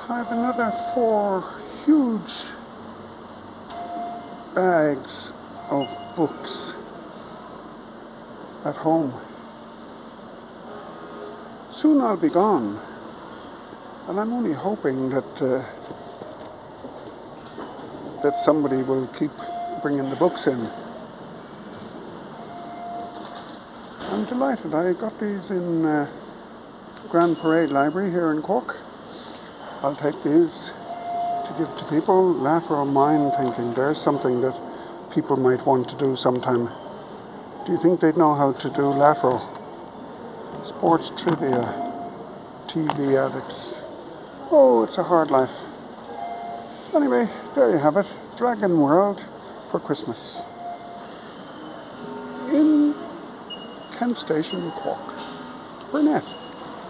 I have another 4 huge bags of books at home. Soon I'll be gone, and I'm only hoping that somebody will keep bringing the books in. I'm delighted. I got these in Grand Parade Library here in Kork. I'll take these to give to people. Lateral mind thinking. There's something that people might want to do sometime. Do you think they'd know how to do lateral? Sports trivia, TV addicts. Oh, it's a hard life. Anyway, there you have it. Dragon World for Christmas. In Kent Station, Kork. Burnett.